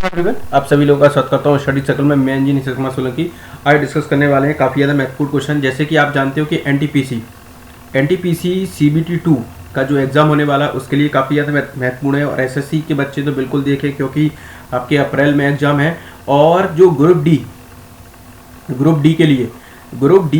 आप सभी लोगों का स्वागत करता हूँ स्टडी सर्कल में। मैं इंजीनियर कुमार सोलंकी आज डिस्कस करने वाले हैं काफ़ी ज़्यादा महत्वपूर्ण क्वेश्चन। जैसे कि आप जानते हो कि एनटीपीसी CBT 2 का जो एग्ज़ाम होने वाला है उसके लिए काफ़ी ज़्यादा महत्वपूर्ण है और एसएससी के बच्चे तो बिल्कुल देखें क्योंकि आपके अप्रैल में एग्ज़ाम है। और जो ग्रुप डी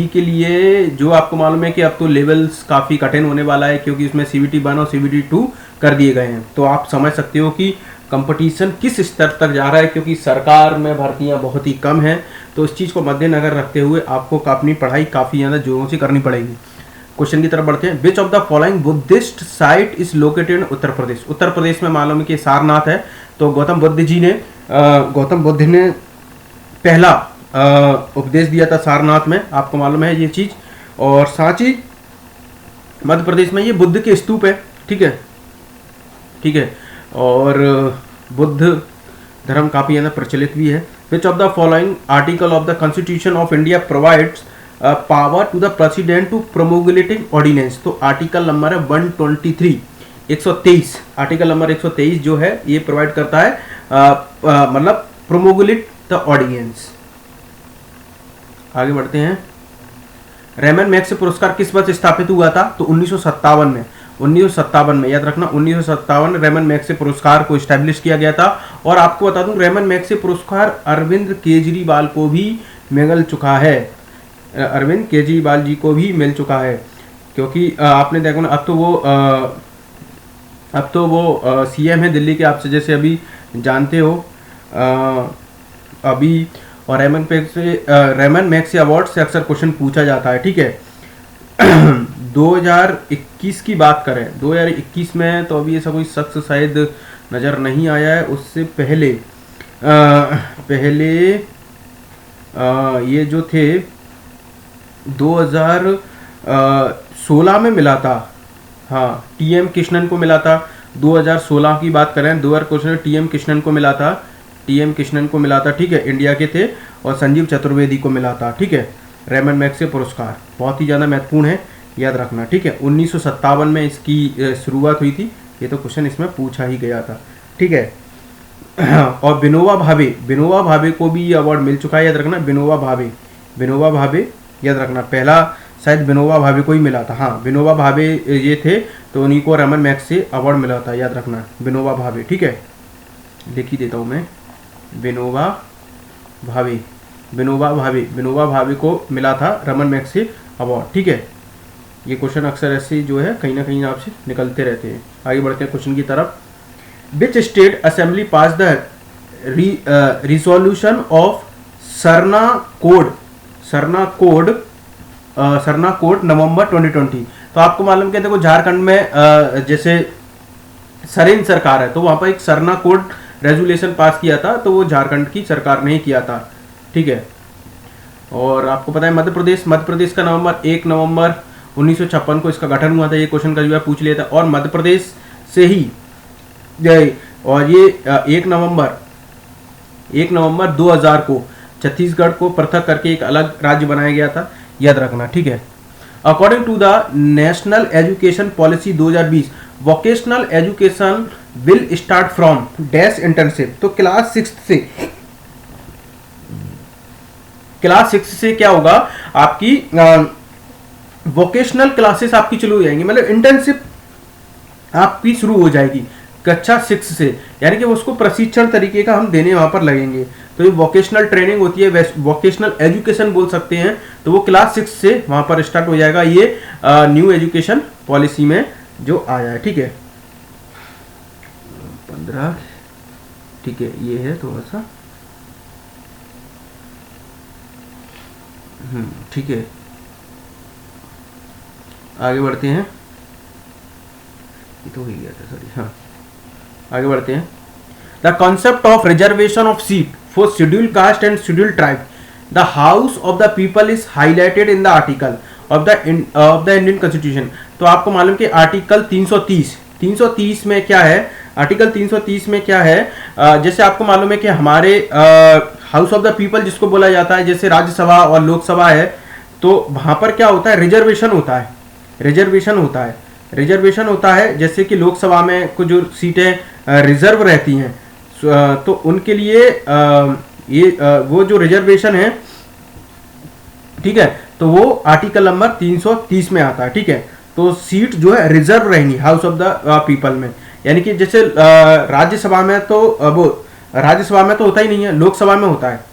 के लिए जो आपको मालूम है कि अब तो लेवल्स काफ़ी कठिन होने वाला है क्योंकि इसमें CBT 1 और CBT 2 कर दिए गए हैं। तो आप समझ सकते हो कि कंपटीशन किस स्तर तक जा रहा है क्योंकि सरकार में भर्तियां बहुत ही कम हैं। तो इस चीज़ को मद्देनजर रखते हुए आपको अपनी पढ़ाई काफ़ी ज़्यादा जोरों से करनी पड़ेगी। क्वेश्चन की तरफ बढ़ते हैं। Which of the following Buddhist site is located in Uttar Pradesh. Uttar Pradesh में मालूम है कि सारनाथ है। तो गौतम बुद्ध ने पहला उपदेश दिया था सारनाथ में, आपको मालूम है ये चीज़। और सांची मध्य प्रदेश में ये बुद्ध के स्तूप है। ठीक है। और बुद्ध धर्म काफ़ी ज़्यादा प्रचलित भी है। Which of the following article of the constitution of India provides power to the president to promulgating ordinance. तो आर्टिकल नंबर है 123 आर्टिकल नंबर 123 जो है ये प्रोवाइड करता है मतलब प्रोमोगुलेट द ऑर्डिनेंस। आगे बढ़ते हैं। रेमन मैग्सेसे पुरस्कार किस वर्ष स्थापित हुआ था? तो 1957 में याद रखना, 1957 में रेमन मैग्सेसे पुरस्कार को स्टैब्लिश किया गया था। और आपको बता दूं रेमन मैग्सेसे पुरस्कार अरविंद केजरीवाल को भी मिल चुका है। अरविंद केजरीवाल जी को भी मिल चुका है क्योंकि आपने देखो ना अब तो वो CM है दिल्ली के, आपसे जैसे अभी जानते हो अभी। और रेमन मैग्सेसे अवार्ड से अक्सर क्वेश्चन पूछा जाता है। ठीक है। 2021 की बात करें, 2021 में तो अभी ऐसा कोई शख्स शायद नज़र नहीं आया है। उससे पहले ये जो थे 2016 में मिला था। हाँ, TM कृष्णन को मिला था। 2016 की बात करें, 2 क्वेश्चन TM कृष्णन को मिला था। ठीक है, इंडिया के थे। और संजीव चतुर्वेदी को मिला था। ठीक है। रेमन मैग्सेसे पुरस्कार बहुत ही ज़्यादा महत्वपूर्ण है, याद रखना। ठीक है। 1957 में इसकी शुरुआत हुई थी। ये तो क्वेश्चन इसमें पूछा ही गया था। ठीक है। और विनोबा भावे को भी ये अवार्ड मिल चुका है, याद रखना। विनोबा भावे याद रखना, पहला शायद विनोबा भावे को ही मिला था। हाँ, विनोबा भावे ये थे तो उन्हीं को रेमन मैग्सेसे अवार्ड मिला था, याद रखना। विनोबा भावे। ठीक है, लिख ही देता हूँ मैं। विनोबा भावे को मिला था रेमन मैग्सेसे अवार्ड। ठीक है। ये क्वेश्चन अक्सर ऐसे जो है कहीं ना कहीं आपसे निकलते रहते हैं। आगे बढ़ते हैं क्वेश्चन की तरफ। Which state assembly pass the resolution of Sarna code November 2020। तो आपको मालूम है देखो झारखंड में जैसे सरेन सरकार है तो वहां पर एक सरना कोड रेजोल्यूशन पास किया था, तो वो झारखंड की सरकार ने ही किया था। ठीक है। और आपको पता है मध्य प्रदेश का 1 नवंबर 1956 को इसका गठन हुआ था। ये क्वेश्चन का जो है पूछ लिया था। और मध्य प्रदेश से ही और ये 1 नवंबर 2000 को छत्तीसगढ़ को पृथक करके एक अलग राज्य बनाया गया था, याद रखना। ठीक है। According to the national education policy 2020 vocational education will start from dash internship. तो क्लास 6 से क्या होगा, आपकी वोकेशनल क्लासेस आपकी शुरू हो जाएंगी, मतलब इंटर्नशिप आपकी शुरू हो जाएगी कक्षा 6 से, यानी कि उसको प्रशिक्षण तरीके का हम देने वहां पर लगेंगे। तो ये वोकेशनल ट्रेनिंग होती है, वोकेशनल एजुकेशन बोल सकते हैं। तो वो क्लास 6 से वहां पर स्टार्ट हो जाएगा। ये न्यू एजुकेशन पॉलिसी में जो आया है। ठीक है। 15। ठीक है, ये है थोड़ा सा। ठीक है, आगे बढ़ते हैं। ये तो हो गया था, सॉरी। हाँ, आगे बढ़ते हैं। The concept of reservation of seat for schedule caste and schedule tribe the house of the people is highlighted in the article of the Indian constitution. तो आपको मालूम कि आर्टिकल 330 में क्या है? आर्टिकल 330 में क्या है? जैसे आपको मालूम है कि हमारे हाउस ऑफ द पीपल जिसको बोला जाता है, जैसे राज्यसभा और लोकसभा है, तो वहां पर क्या होता है? रिजर्वेशन होता है। जैसे कि लोकसभा में कुछ जो सीटें रिजर्व रहती हैं, तो उनके लिए वो जो रिजर्वेशन है, ठीक है, तो वो आर्टिकल नंबर 330 में आता है, ठीक है। तो सीट जो है रिजर्व रहेंगी हाउस ऑफ द पीपल में, यानी कि जैसे राज्यसभा में तो वो राज्यसभा में तो होता ही नहीं है, लोकसभा में होता है।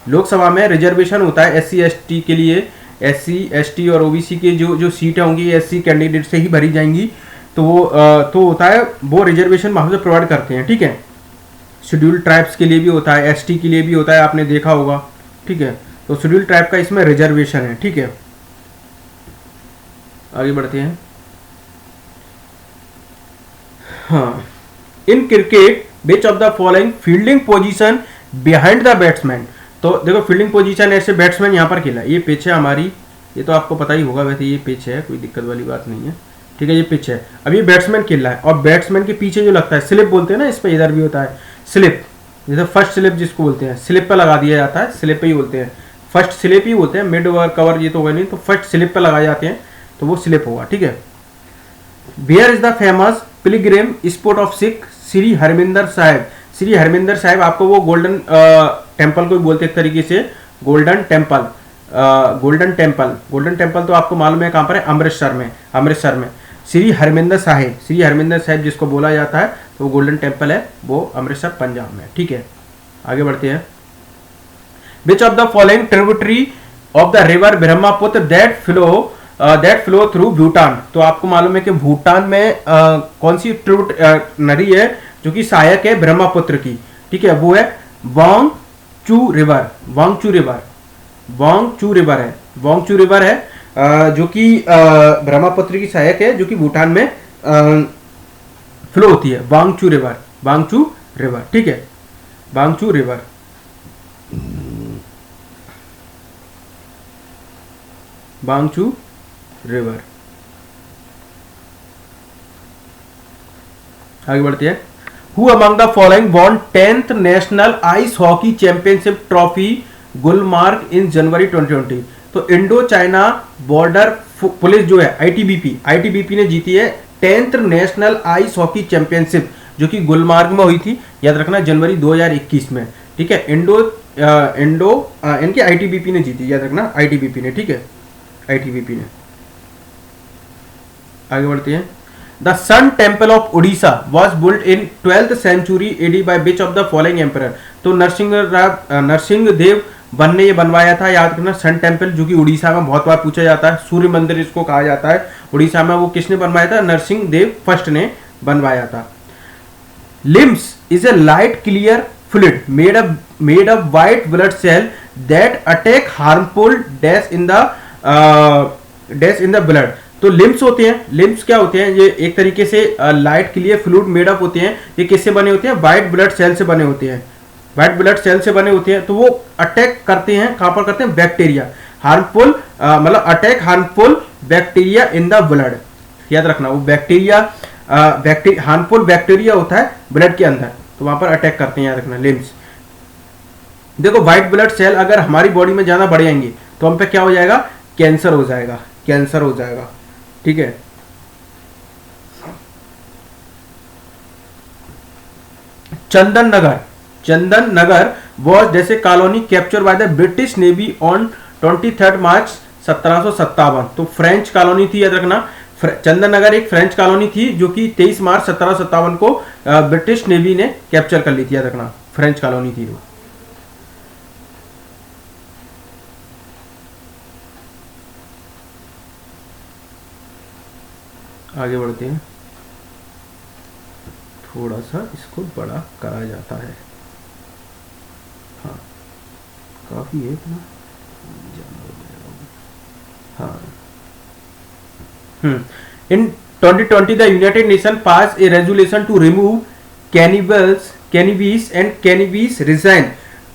लोकसभा में रिजर्वेशन होता है SC ST के लिए, SC ST और OBC के जो जो सीटें होंगी SC कैंडिडेट से ही भरी जाएंगी। तो वो तो होता है, वो रिजर्वेशन वहाँ से प्रोवाइड करते हैं, ठीक है। शेड्यूल ट्राइब्स के लिए भी होता है, ST के लिए भी होता है, आपने देखा होगा, ठीक है। तो शेड्यूल ट्राइब का इसमें रिजर्वेशन है, ठीक है। आगे बढ़ते हैं। हाँ, in cricket which of the following fielding position behind the batsman. तो देखो फील्डिंग पोजीशन ऐसे बैट्समैन यहाँ पर खेला, ये पिच है हमारी, ये तो आपको पता ही होगा, वैसे ये पिच है, कोई दिक्कत वाली बात नहीं है, ठीक है। ये पिच है, अब ये बैट्समैन खेल रहा है और बैट्समैन के पीछे जो लगता है स्लिप बोलते हैं ना, इस पर इधर भी होता है स्लिप, जैसे फर्स्ट स्लिप जिसको बोलते हैं, स्लिप पे लगा दिया जाता है, स्लिप पे ही बोलते हैं, फर्स्ट स्लिप ही बोलते हैं, मिड ओवर कवर ये तो होगा नहीं, तो फर्स्ट स्लिप पे लगाए जाते हैं, तो वो स्लिप होगा, ठीक है। Where is the famous pilgrim spot of Sikh Shri Harmandir Sahib. Shri Harmandir Sahib आपको वो गोल्डन टेम्पल को बोलते एक तरीके से, गोल्डन टेम्पल। गोल्डन टेम्पल तो आपको मालूम है कहाँ पर है, अमृतसर में, अमृतसर में। श्री हरमिंदर साहिब जिसको बोला जाता है, तो वो गोल्डन टेम्पल है, वो अमृतसर पंजाब में, ठीक है। आगे बढ़ते हैं। Which of the following tributary of the river Brahmaputra that flow through Bhutan. तो आपको मालूम है कि भूटान में कौन सी नदी है जो कि सहायक है ब्रह्मपुत्र की, ठीक है, वो है वांगचू रिवर है, जो कि ब्रह्मपुत्र की सहायक है, जो कि भूटान में फ्लो होती है, वांगचू रिवर, ठीक है, वांगचू रिवर। आगे बढ़ते हैं। Who among the following won 10th national ice hockey championship trophy Gulmarg in January 2020। तो इंडो चाइना बॉर्डर पुलिस जो है ITBP ने जीती है 10th national ice hockey championship, जो कि गुलमार्ग में हुई थी, याद रखना, जनवरी 2021 में, ठीक है। इनकी ITBP ने जीती, याद रखना, ITBP ने, ठीक है, ITBP ने। आगे बढ़ते हैं। The sun temple of Orissa was built in 12th century AD by which of the following emperor. तो नरसिंह देव वन ने ये बनवाया था, याद रखना, सन टेम्पल, जो कि उड़ीसा में बहुत बार पूछा जाता है, सूर्य मंदिर इसको कहा जाता है उड़ीसा में, वो किसने बनवाया था, नरसिंह देव फर्स्ट ने बनवाया था। Lymph is a light clear fluid made of white blood cell that attack harmful dash in the blood. तो लिम्स होते हैं, लिम्स क्या होते हैं, ये एक तरीके से light clear fluid made up होते हैं, ये किससे बने होते हैं, व्हाइट ब्लड सेल से बने होते हैं, व्हाइट ब्लड सेल से बने होते हैं। तो वो अटैक करते हैं, कहां पर करते हैं, बैक्टीरिया, हार्मफुल मतलब attack harmful bacteria in the blood, याद रखना, वो बैक्टीरिया हार्मफुल बैक्टीरिया होता है ब्लड के अंदर, तो वहां पर अटैक करते हैं, याद रखना, लिम्स। देखो व्हाइट ब्लड सेल अगर हमारी बॉडी में ज्यादा बढ़ जाएंगे तो हम पे क्या हो जाएगा, कैंसर हो जाएगा, ठीक है। चंदन नगर वॉज जैसे colony capture by the British navy on 23 मार्च 1757। तो फ्रेंच कॉलोनी थी, याद रखना, चंदन नगर एक फ्रेंच कॉलोनी थी, जो कि 23 मार्च 1757 को ब्रिटिश नेवी ने कैप्चर कर ली थी, याद रखना, फ्रेंच कॉलोनी थी वो। आगे बढ़ते हैं। थोड़ा सा इसको बड़ा करा जाता है, हाँ काफी है इतना, हाँ। In 2020 the united nation pass a resolution to remove cannabis and cannabis resin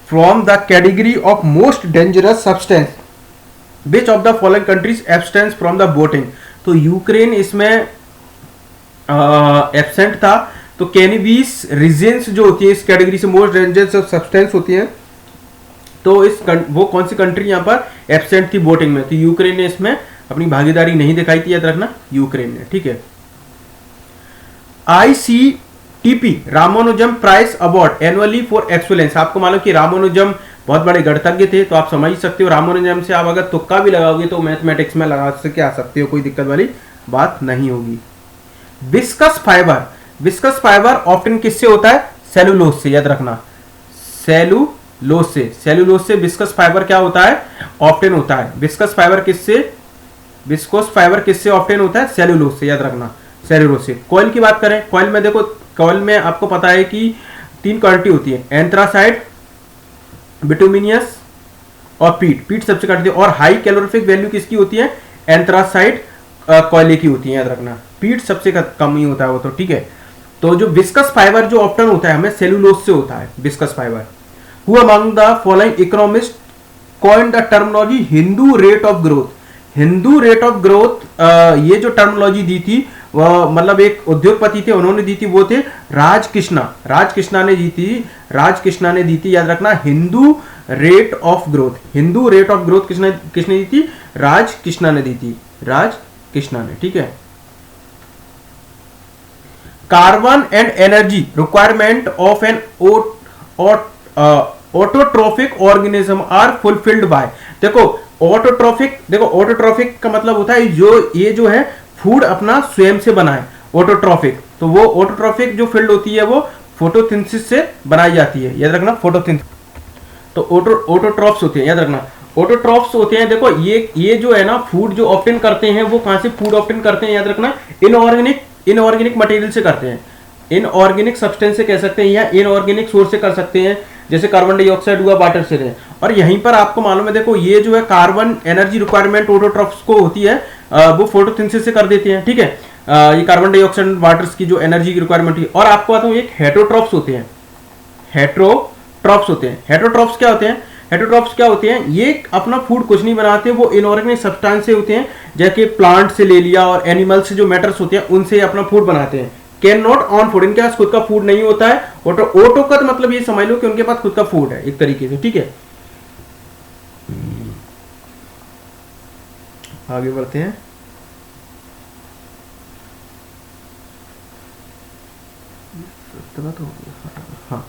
from the category of most dangerous substance. Which of the following countries abstains from the voting? तो यूक्रेन इसमें एब्सेंट था। तो cannabis रिजेंस जो होती है इस category से most dangerous substance होती है, तो वो कौन सी कंट्री यहाँ पर एब्सेंट थी वोटिंग में, तो यूक्रेन ने इसमें अपनी भागीदारी नहीं दिखाई थी, याद रखना, यूक्रेन ने, ठीक है। ICTR TP Ramanujam prize award annually for excellence. आपको मालूम कि रामानुजम बहुत बड़े गणितज्ञ थे, तो आप समझ सकते हो रामानुजम से आप अगर तुक्का भी लगाओगे तो मैथमेटिक्स में लगा सके आ सकते हो, कोई दिक्कत वाली बात नहीं होगी। Viscose fibre, viscose fibre obtain किससे होता है? सेलुलोज से, याद रखना सेलुलोज से, सेलुलोज से विस्कस फाइबर क्या होता है? ऑप्टेन होता है। विस्कस फाइबर किससे, विस्कोस फाइबर किससे ऑप्टेन होता है? सेलुलोज से, याद रखना सेलुलोज से। कॉइल की बात करें, कॉइल में देखो, कॉइल में आपको पता है कि 3 क्वालिटी होती है, एंथ्रासाइड, बिटुमिनियस और पीट। पीट सबसे कटती है। और हाई कैलोरीफिक वैल्यू किसकी होती है? एंथ्रासाइड कोयले की होती है, याद रखना। पीट सबसे कम ही होता है वो तो, ठीक है। तो जो विस्कस फाइबर जो ऑप्टेन होता है हमें सेलुलोज से होता है, viscous fibre. Who among the following economist coined the terminology Hindu rate of growth? Hindu rate of growth, ये जो टर्मिनोलॉजी दी थी वह मतलब एक उद्योगपति थे, उन्होंने दी थी, वो थे राजकृष्णा। राजकृष्णा ने दी थी, राजकृष्णा ने दी थी, याद रखना, Hindu rate of growth. Hindu rate of growth किसने किसने दी थी? राजकृष्णा ने दी थी, राजकृष्णा ने, ठीक है। Carbon and energy requirement of an autotrophic organism are fulfilled by. देखो ऑटोट्रोफिक, देखो ऑटोट्रोफिक का मतलब होता है जो ये जो है फूड अपना स्वयं से बनाए, ऑटोट्रोफिक। तो वो ऑटोट्रोफिक जो फील्ड होती है वो फोटोसिंथेसिस से बनाई जाती है, याद रखना, फोटोसिंथेसिस। तो ऑटोट्रॉफ्स होते हैं, याद रखना, ऑटोट्रॉफ्स होते हैं। देखो ये जो है ना फूड जो ऑप्टेन करते हैं वो कहां से फूड ऑप्टेन करते हैं? याद रखना, इनऑर्गेनिक मटेरियल से करते हैं, इनऑर्गेनिक सब्सटेंस से कह सकते हैं, या इनऑर्गेनिक सोर्स से कर सकते हैं, जैसे कार्बन डाइऑक्साइड हुआ, वाटर से है। और यहीं पर आपको मालूम है, देखो ये जो है कार्बन एनर्जी रिक्वायरमेंट ऑटोट्रॉफ्स को होती है, वो फोटोसिंथेसिस से कर देते हैं, ठीक है। ये कार्बन डाइऑक्साइड वाटर्स की जो एनर्जी की रिक्वायरमेंट है। और आपको बताऊं एक हेटरोट्रॉफ्स होते हैं, हेटरोट्रॉफ्स होते हैं। हेटरोट्रॉफ्स क्या होते हैं? हेटरोट्रॉफ्स क्या होते हैं? ये अपना फूड कुछ नहीं बनाते, वो इनऑर्गेनिक सब्सटेंस से होते हैं, जैसे प्लांट से ले लिया और एनिमल से जो मैटर्स होते हैं उनसे अपना फूड बनाते हैं। कैन नॉट ऑन फूड, इनके पास खुद का फूड नहीं होता है। ऑटो का मतलब ये समझ लो कि उनके पास खुद का फूड है एक तरीके से, ठीक है। आगे बढ़ते हैं। हाँ,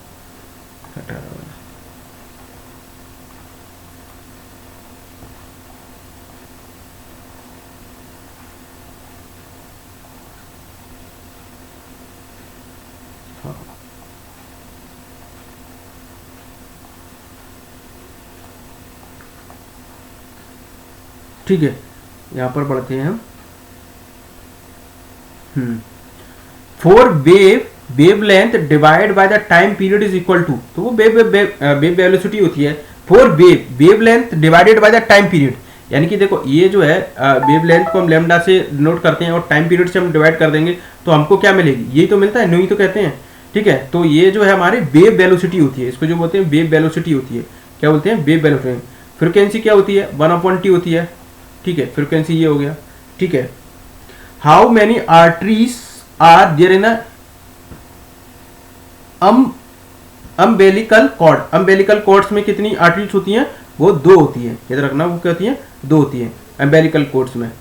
ठीक है, यहां पर बढ़ते हैं हम। For wavelength divide by the time period is equal to, तो वो वेव वेलोसिटी होती है। For wavelength divided by the time period, यानी कि देखो ये जो है वेव लेंथ को हम लैम्डा से नोट करते हैं और टाइम पीरियड से हम डिवाइड कर देंगे तो हमको क्या मिलेगी? यही तो मिलता है, नहीं तो कहते हैं, ठीक है। तो ये जो है हमारी वेव वेलोसिटी होती है, इसको जो बोलते हैं वेव वेलोसिटी होती है। क्या बोलते हैं? Wave velocity. फ्रीक्वेंसी क्या होती है? 1/t होती है, ठीक है। फ्रीक्वेंसी ये हो गया, ठीक है। How many arteries are there in umbilical cord? Umbilical cords में कितनी आर्टरीज होती हैं? वो 2 होती है, याद रखना, वो क्या होती है? 2 होती है अम्बेलिकल कॉर्ड्स में।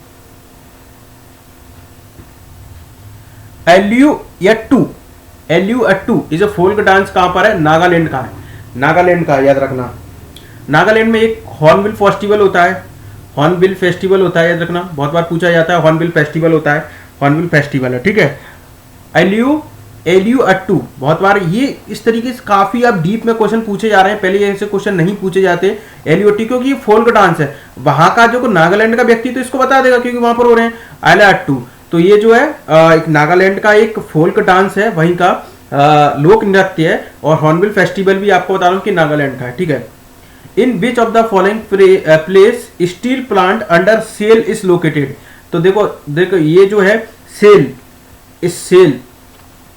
एल्यूएट्टू इज अ फोल्क डांस कहां पर है? नागालैंड का है, नागालैंड का, याद रखना। नागालैंड में एक हॉर्नबिल फेस्टिवल होता है, हॉर्नबिल फेस्टिवल होता है, याद रखना, बहुत बार पूछा जाता है। हॉर्नबिल फेस्टिवल होता है, हॉर्नबिल फेस्टिवल है, ठीक है। एल्यूएट्टू बहुत बार ये इस तरीके से काफी अब डीप में क्वेश्चन पूछे जा रहे हैं, पहले ऐसे क्वेश्चन नहीं पूछे जाते। एल्यूएट्टू क्योंकि ये फोल्क डांस है, वहां का जो नागालैंड का व्यक्ति तो इसको बता देगा क्योंकि वहां पर हो रहे हैं एल्यूएट्टू। तो ये जो है एक नागालैंड का एक फोल्क डांस है, वहीं का लोक नृत्य है। और हॉर्नबिल फेस्टिवल भी आपको बता रहा हूँ कि नागालैंड का है, ठीक है। In which of the following place steel plant under SAIL is located? तो देखो ये जो है सेल, इस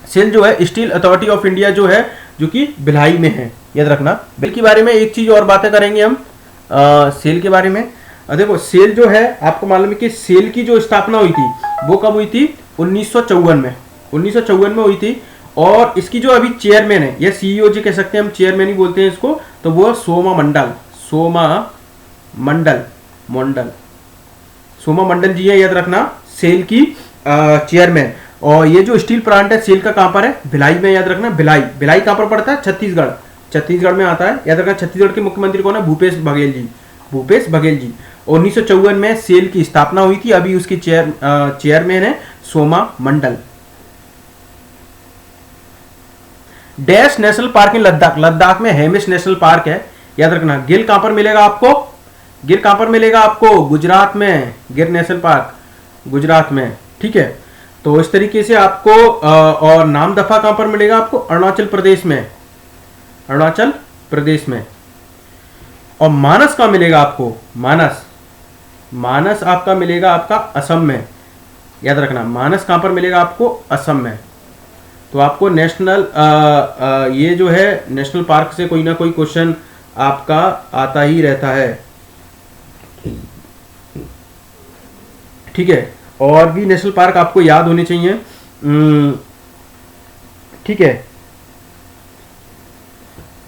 सेल जो है स्टील अथॉरिटी ऑफ इंडिया जो है, जो कि भिलाई में है, याद रखना। सेल के बारे में एक चीज और बातें करेंगे हम सेल के बारे में। देखो सेल जो है आपको मालूम है कि सेल की जो स्थापना हुई थी वो कब हुई थी? 1954 में, 1954 में हुई थी। और इसकी जो अभी चेयरमैन है या सीईओ जी कह सकते हैं, हम चेयरमैन ही बोलते हैं इसको, तो वो सोमा मंडल जी है, याद रखना, सेल की चेयरमैन। और ये जो स्टील प्लांट है सेल का कहाँ पर है, भिलाई में, याद रखना भिलाई। भिलाई कहाँ पर पड़ता है, छत्तीसगढ़, छत्तीसगढ़ में आता है, याद रखना। छत्तीसगढ़ के मुख्यमंत्री कौन है, भूपेश बघेल जी, भूपेश बघेल जी। 1954 में सेल की स्थापना हुई थी, अभी उसकी चेयरमैन है Soma Mandal. Dash national park in Ladakh, Ladakh में हेमिस नेशनल पार्क है, याद रखना। गिर कहां पर मिलेगा आपको, गिर कहां पर मिलेगा आपको, गुजरात में, गिर नेशनल पार्क गुजरात में, ठीक है। तो इस तरीके से आपको और नामदफा कहां पर मिलेगा आपको, अरुणाचल प्रदेश में, अरुणाचल प्रदेश में। और मानस कहां मिलेगा आपको, मानस, मानस आपका मिलेगा आपका असम में, याद रखना। मानस कहां पर मिलेगा आपको, असम में। तो आपको नेशनल ये जो है नेशनल पार्क से कोई ना कोई क्वेश्चन आपका आता ही रहता है, ठीक है। और भी नेशनल पार्क आपको याद होने चाहिए, ठीक है।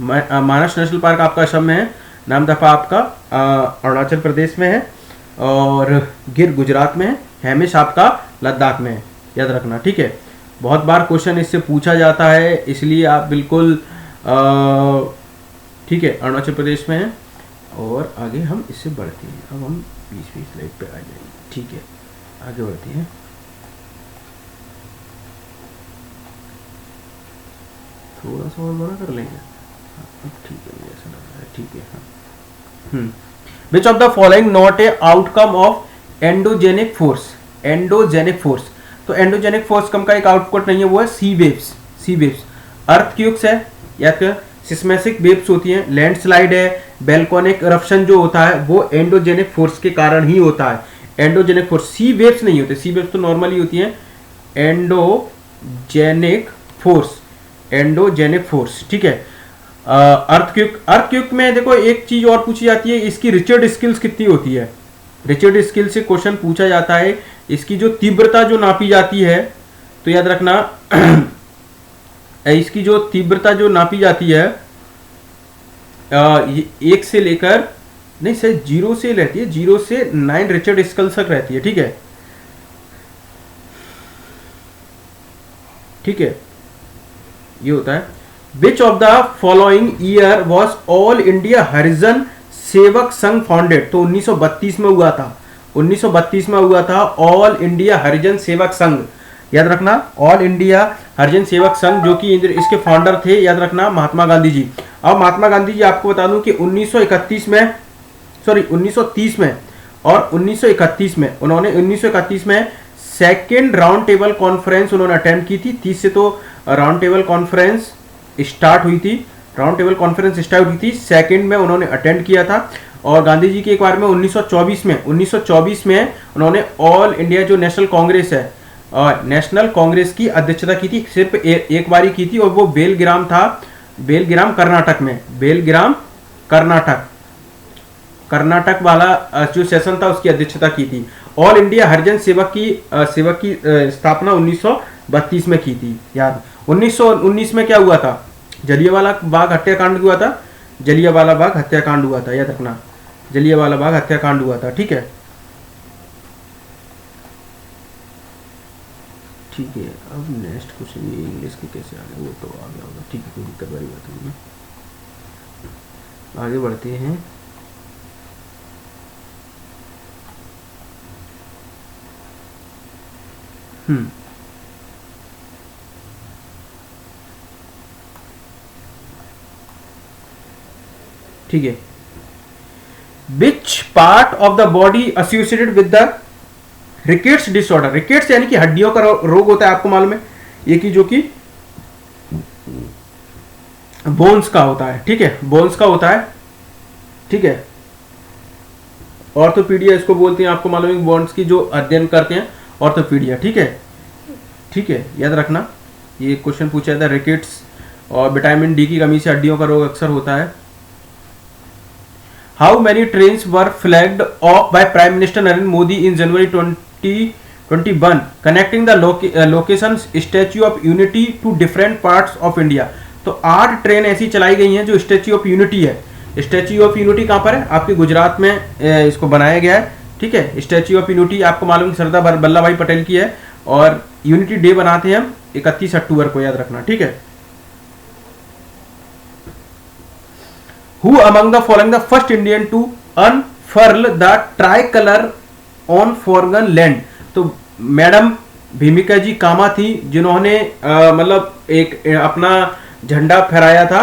मानस नेशनल पार्क आपका असम में है, नामदफा आपका अरुणाचल प्रदेश में है, और गिर गुजरात में है, हेमिस आपका लद्दाख में है, याद रखना, ठीक है। बहुत बार क्वेश्चन इससे पूछा जाता है, इसलिए आप बिल्कुल ठीक है, अरुणाचल प्रदेश में है। और आगे हम इससे बढ़ते हैं, अब हम 20वीं स्लाइड पे आ जाएंगे, ठीक है, आगे बढ़ते हैं। थोड़ा सा और बड़ा कर लेंगे, ठीक है, ऐसा लग रहा है, ठीक है, हाँ। विच of the following not a outcome of endogenic force, endogenic force. तो एंडोजेनिक फोर्स कम का एक आउटपुट नहीं है, वो है सी वेव्स, सी वेव्स। अर्थक्वेक्स है, या फिर सिस्मेटिक वेव्स होती हैं, लैंडस्लाइड है, बैल्कोनिक इरप्शन जो होता है वो एंडोजेनिक फोर्स के कारण ही होता है। एंडोजेनिक फोर्स, सी वेव्स नहीं होते, सी वेव्स तो नॉर्मली होती हैं, एंडोजेनिक फोर्स, एंडोजेनिक फोर्स, ठीक है। अर्थक्वेक, अर्थक्वेक में देखो एक चीज और पूछी जाती है, इसकी रिचर्ड स्केल्स कितनी होती है। रिचर्ड स्केल से क्वेश्चन पूछा जाता है, इसकी जो तीव्रता जो नापी जाती है, तो याद रखना इसकी जो तीव्रता जो नापी जाती है 1 से लेकर, नहीं सर 0 से रहती है, 0 से 9 रिचर्ड स्केल तक रहती है, ठीक है, ठीक है, ये होता है। Which of the following year was All India Harijan Sevak Sangh founded. तो 1932 में हुआ था, 1932 में हुआ था ऑल इंडिया हरिजन सेवक संघ, याद रखना, ऑल इंडिया हरिजन सेवक संघ, जो कि इसके फाउंडर थे, याद रखना, महात्मा गांधी जी। अब महात्मा गांधी जी आपको बता दूं कि 1931 में, सॉरी 1930 में और 1931 में, उन्होंने 1931 में सेकेंड राउंड टेबल कॉन्फ्रेंस उन्होंने अटेंड की थी। 30 से तो राउंड टेबल कॉन्फ्रेंस स्टार्ट हुई थी, राउंड टेबल कॉन्फ्रेंस स्टार्ट हुई थी, सेकेंड में उन्होंने अटेंड किया था। और गांधी जी के एक बार में 1924 में उन्होंने ऑल इंडिया जो नेशनल कांग्रेस है, नेशनल कांग्रेस की अध्यक्षता की थी, सिर्फ एक बारी की थी, और वो बेलग्राम था, बेलग्राम कर्नाटक में, बेलग्राम कर्नाटक, कर्नाटक वाला जो सेशन था उसकी अध्यक्षता की थी। ऑल इंडिया हरिजन सेवक की स्थापना 1932 में की थी, याद। 1919 में क्या हुआ था, जलियांवाला बाग हत्याकांड हुआ था, जलियांवाला बाग हत्याकांड हुआ था, याद रखना, जलियांवाला बाग हत्याकांड हुआ था, ठीक है, ठीक है। अब नेक्स्ट क्वेश्चन ये इंग्लिश के कैसे आ गया, वो तो आ गया होगा, ठीक है, कोई दिक्कत वाली बात नहीं है। आगे बढ़ते हैं। ठीक है। Which part of the body associated with the rickets disorder. Rickets यानी कि हड्डियों का रोग होता है, आपको मालूम है ये कि जो कि बोन्स का होता है, ठीक है, बोन्स का होता है, ठीक है। ऑर्थोपीडिया इसको बोलते हैं, आपको मालूम है, बोन्स की जो अध्ययन करते हैं ऑर्थोपीडिया, ठीक है, ठीक है, याद रखना। ये क्वेश्चन पूछा था, रिकेट्स और विटामिन डी की कमी से हड्डियों का रोग अक्सर होता है। How many trains were flagged off by prime minister Narendra Modi in January 2021 connecting the location statue of unity to different parts of India. तो 8 ट्रेन ऐसी चलाई गई हैं जो स्टैच्यू ऑफ यूनिटी है। स्टैच्यू ऑफ यूनिटी कहां पर है, आपके गुजरात में इसको बनाया गया है, ठीक है। स्टैच्यू ऑफ यूनिटी आपको मालूम है सरदार वल्लभ भाई पटेल की है, और यूनिटी डे बनाते हैं हम 31 अक्टूबर को, याद रखना, ठीक है। Who among the following the first Indian to unfurl the tricolour on foreign land? तो मैडम भीमिका जी कामा थी जिन्होंने मतलब एक अपना झंडा फहराया था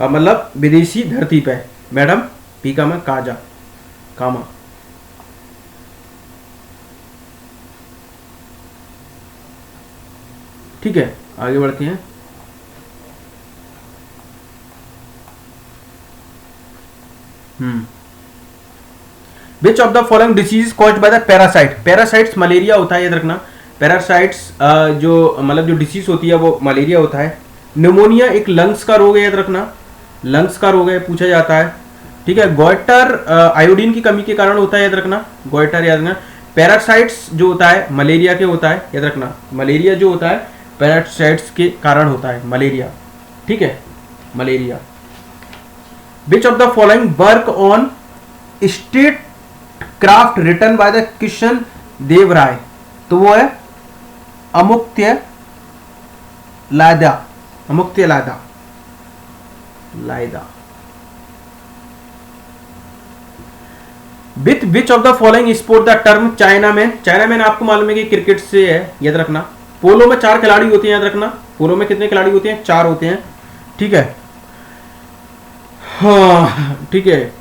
मतलब विदेशी धरती पे, मैडम पीका में काजा कामा। ठीक है, आगे बढ़ते हैं। Which of the following disease caused by the parasite? Parasites malaria होता है, याद रखना। पैरासाइट्स जो मतलब जो डिसीज होती है वो मलेरिया होता है। निमोनिया एक लंग्स का रोग है, याद रखना, लंग्स का रोग है, पूछा जाता है, ठीक है। गोइटर आयोडीन की कमी के कारण होता है, याद रखना, गोइटर याद रखना। पैरासाइट्स जो होता है मलेरिया के होता है, याद रखना, मलेरिया जो होता है पैरासाइट्स के कारण होता है, मलेरिया, ठीक है, malaria. Which of the following work on statecraft written by the Krishna Deva Raya? तो वो है अमुक्त्य लायदा, अमुक्त्य लायदा, लायदा। With which of the following sport the term chinaman? Chinaman आपको मालूम है कि क्रिकेट से है, याद रखना। पोलो में 4 खिलाड़ी होते हैं, याद रखना, पोलो में कितने खिलाड़ी होते हैं? 4 होते हैं, ठीक है, हाँ, ठीक है।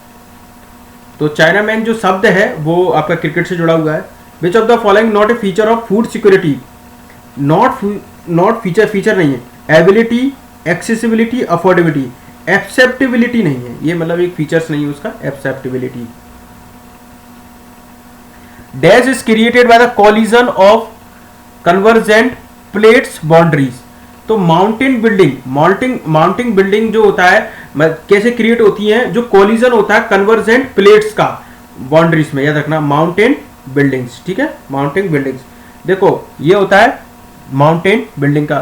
तो चाइना मैन जो शब्द है वो आपका क्रिकेट से जुड़ा हुआ है। Which of the following not a feature of food security? Not feature, feature नहीं है। एबिलिटी, एक्सेसिबिलिटी, अफोर्डेबिलिटी, एक्सेप्टेबिलिटी नहीं है, ये मतलब एक फीचर्स नहीं है उसका, acceptability. Dash is created by the collision of convergent plates boundaries? तो माउंटेन बिल्डिंग, माउंटेन बिल्डिंग जो होता है कैसे क्रिएट होती है? जो कॉलिजन होता है कन्वर्जेंट प्लेट्स का बाउंड्रीज में, याद रखना, माउंटेन बिल्डिंग्स, ठीक है, माउंटेन बिल्डिंग्स। देखो ये होता है माउंटेन बिल्डिंग का,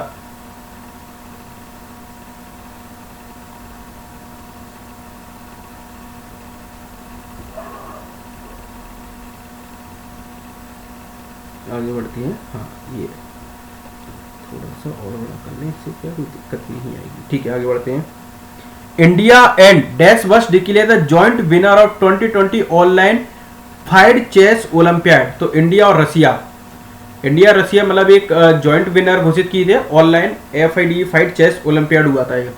आगे बढ़ती है, हाँ, ये थोड़ा सा और बड़ा करने से क्या कोई दिक्कत नहीं आएगी, ठीक है, आगे बढ़ते हैं। India and dash was declared the joint winner of 2020 online FIDE chess olympiad? तो इंडिया और रसिया, इंडिया रसिया मतलब एक जॉइंट विनर घोषित की थे, online FIDE FIDE chess olympiad हुआ था ये।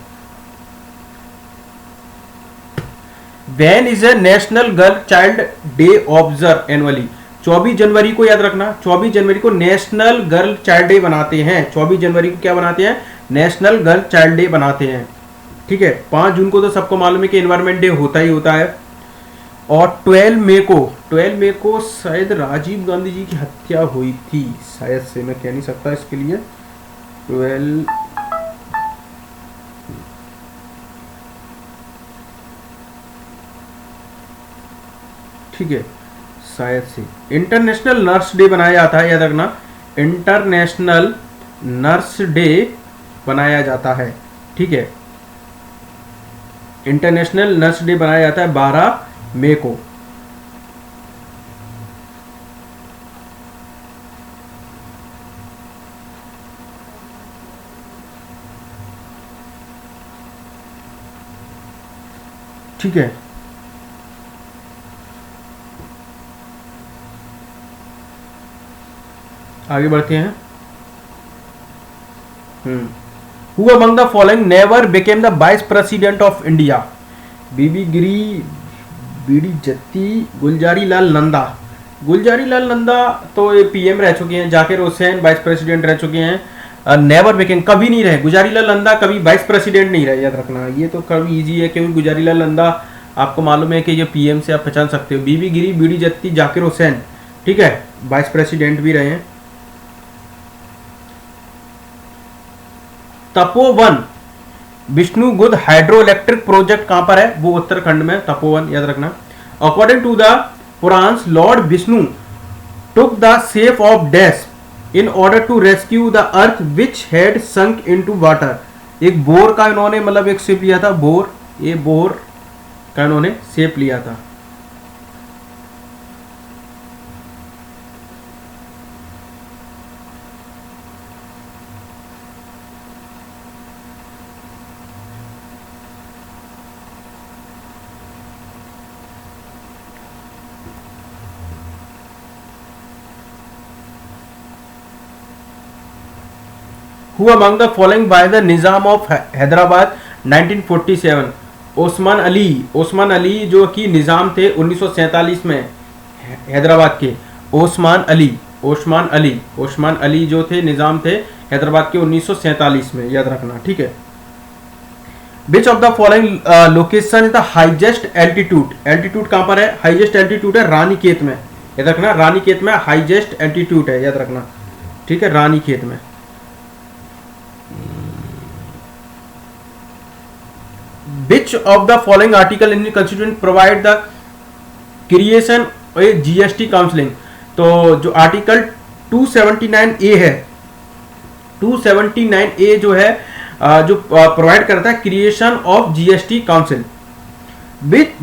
When is a national girl child day observe annually? 24 जनवरी को, याद रखना, 24 जनवरी को नेशनल गर्ल चाइल्ड डे बनाते हैं। 24 जनवरी को क्या बनाते हैं? नेशनल गर्ल चाइल्ड डे बनाते हैं, ठीक है। 5 जून को तो सबको मालूम है कि एनवायरमेंट डे होता ही होता है। और 12 मई को शायद राजीव गांधी जी की हत्या हुई थी, शायद से, मैं कह नहीं सकता इसके लिए। 12 ठीक है, शायद से। इंटरनेशनल नर्स डे बनाया जाता है, याद रखना, इंटरनेशनल नर्स डे बनाया जाता है, ठीक है। इंटरनेशनल नर्स डे बनाया जाता है 12 मई को। ठीक है, आगे बढ़ते हैं। Who among the following never became the vice president of India? V V Giri, B D Jatti, Gulzari Lal Nanda. Gulzari Lal Nanda तो ये PM रह चुके हैं, जाकिर हुसैन वाइस प्रेसिडेंट रह चुके हैं। नेवर बिकेम, कभी नहीं रहे। गुलजारी लाल नंदा कभी वाइस प्रेसिडेंट नहीं रहे, याद रखना, ये तो कभी इजी है, क्योंकि गुलजारी लाल नंदा आपको मालूम है कि ये PM से आप पहचान सकते हो। बीबी गिरी, बीडी जत्ती, जाकिर हुसैन, ठीक है, वाइस प्रेसिडेंट भी रहे हैं। Tapovan Vishnugad hydro electric project कहां पर है? वो उत्तराखंड में, तपोवन, याद रखना। According to the Puranas lord Vishnu took the shape of dash in order to rescue the earth which had sunk into water? एक बोर का इन्होंने मतलब एक शेप लिया था, बोर, ये बोर का इन्होंने शेप लिया था। Who among the following by the Nizam of Hyderabad 1947? Osman Ali जो कि निजाम थे 1947 में हैदराबाद के। ओस्मान अली जो थे निजाम थे हैदराबाद के 1947 में, याद रखना, ठीक है। Which of the following location is the highest altitude? Altitude कहां पर है? हाईएस्ट एल्टीट्यूड है रानीखेत में, याद रखना, रानीखेत में हाईएस्ट एल्टीट्यूड है, याद रखना, ठीक है, रानीखेत में। Which of the following article in the constitution provide the creation of GST counselling? तो जो आर्टिकल 279A है, 279A जो है जो प्रोवाइड करता है creation of GST council.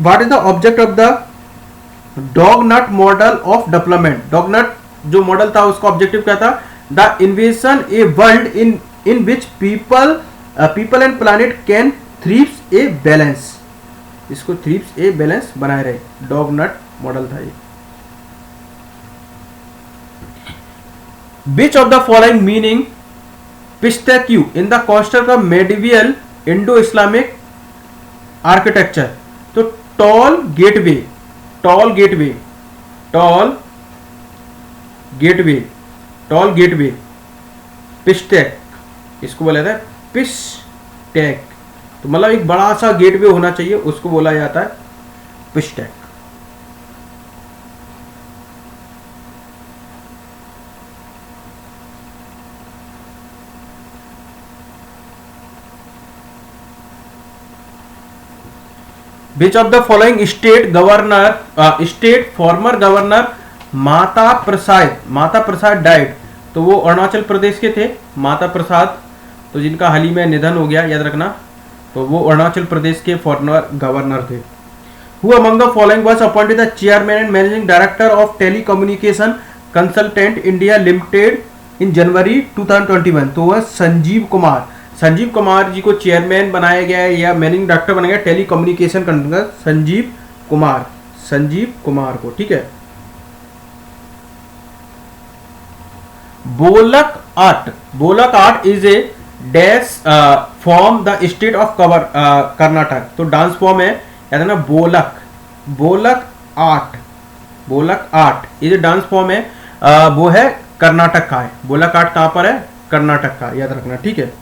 What is the object of the doughnut model of development? Doughnut जो model था उसका ऑब्जेक्टिव क्या था? The envision a world in which people and planet can thrives a balance. इसको thrives a balance बनाए रहे, doughnut model था ये। Which of the following meaning pishtaq in the construct of medieval Indo Islamic architecture? तो tall gateway pishtaq, इसको बोला जाता है पिस्टेक। तो मतलब एक बड़ा सा गेटवे होना चाहिए, उसको बोला जाता है पिस्टेक। Which of the following state former governor Mata Prasad died? तो वो अरुणाचल प्रदेश के थे, माता प्रसाद, तो जिनका हाल ही में निधन हो गया, याद रखना, तो वो अरुणाचल प्रदेश के फॉर्मर गवर्नर थे। Who among the following was appointed the chairman and managing director of telecommunication consultant India Limited in January 2021? तो वह संजीव कुमार जी को चेयरमैन बनाया गया है या मैनेजिंग डायरेक्टर बनाया गया टेली कम्युनिकेशन कंपनी का, संजीव कुमार को, ठीक है। Bolak art is a dash form the state of Karnataka? तो डांस फॉर्म है, याद है ना, Bolak art is a dance form है, वो है कर्नाटक का है। बोलक आर्ट कहां पर है? कर्नाटक का, याद रखना, ठीक है।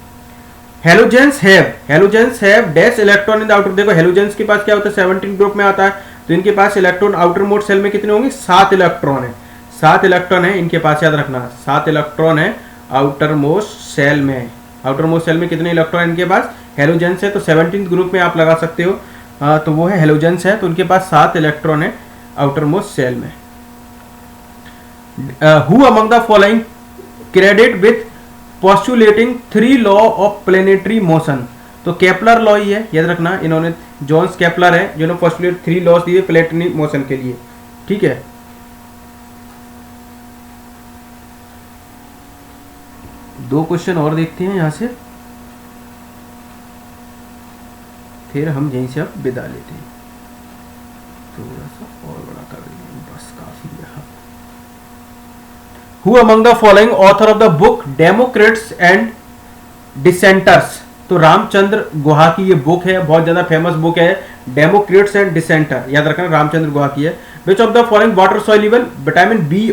Halogens have dash electron in the outer? देखो हेलोजेंस के पास क्या होता है, 17 ग्रुप में आता है, तो इनके पास इलेक्ट्रॉन आउटर मोस्ट सेल में कितने होंगे? 7 इलेक्ट्रॉन है, 7 इलेक्ट्रॉन है इनके पास, याद रखना, 7 इलेक्ट्रॉन है आउटर मोस्ट सेल में। आउटर मोस्ट सेल में कितने इलेक्ट्रॉन इनके पास? हेलोजेंस है, तो 17 ग्रुप में आप लगा सकते हो, तो वो है हेलोजेंस है, तो उनके पास 7 इलेक्ट्रॉन है आउटर मोस्ट सेल में। Who among the following credit with postulating 3 law of planetary motion? तो केपलर लॉ ही है, याद रखना, इन्होंने जॉन्स केपलर है जिन्होंने पोस्टुलेट 3 लॉज दिए प्लेनेटरी मोशन के लिए, ठीक है। दो क्वेश्चन और देखते हैं यहां से, फिर हम यहीं से अब विदा लेते हैं। थोड़ा सा और बड़ा कर देंगे, बस काफी है। Who among the following author of the book democrats and dissenters? तो रामचंद्र गुहा की ये बुक है, बहुत ज्यादा फेमस बुक है, डेमोक्रेट्स एंड डिसेंटर, याद रखना, रामचंद्र गुहा की है। Which of the following water soluble? Vitamin B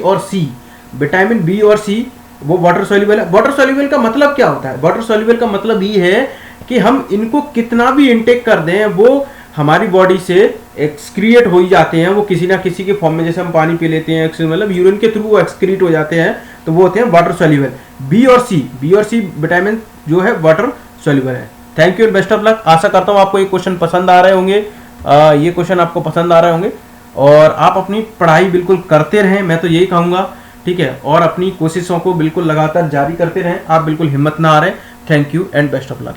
और सी वो वाटर सोल्यूबल है। वाटर सोल्यूबल का मतलब क्या होता है? वाटर सोल्यूबल का मतलब ये है कि हम इनको कितना भी इनटेक कर दें, वो हमारी बॉडी से एक्सक्रिएट हो ही जाते हैं, वो किसी ना किसी के फॉर्म में, जैसे हम पानी पी लेते हैं, मतलब यूरिन के थ्रू वो एक्सक्रीट हो जाते हैं, तो वो होते हैं वाटर सोल्यूबल। बी और सी विटामिन जो है वाटर सोल्यूबल है। Thank you and best of luck. आशा करता हूँ आपको ये क्वेश्चन पसंद आ रहे होंगे, ये क्वेश्चन आपको पसंद आ रहे होंगे, और आप अपनी पढ़ाई बिल्कुल करते रहें, मैं तो यही कहूँगा, ठीक है, और अपनी कोशिशों को बिल्कुल लगातार जारी करते रहें, आप बिल्कुल हिम्मत ना हारें। Thank you and best of luck.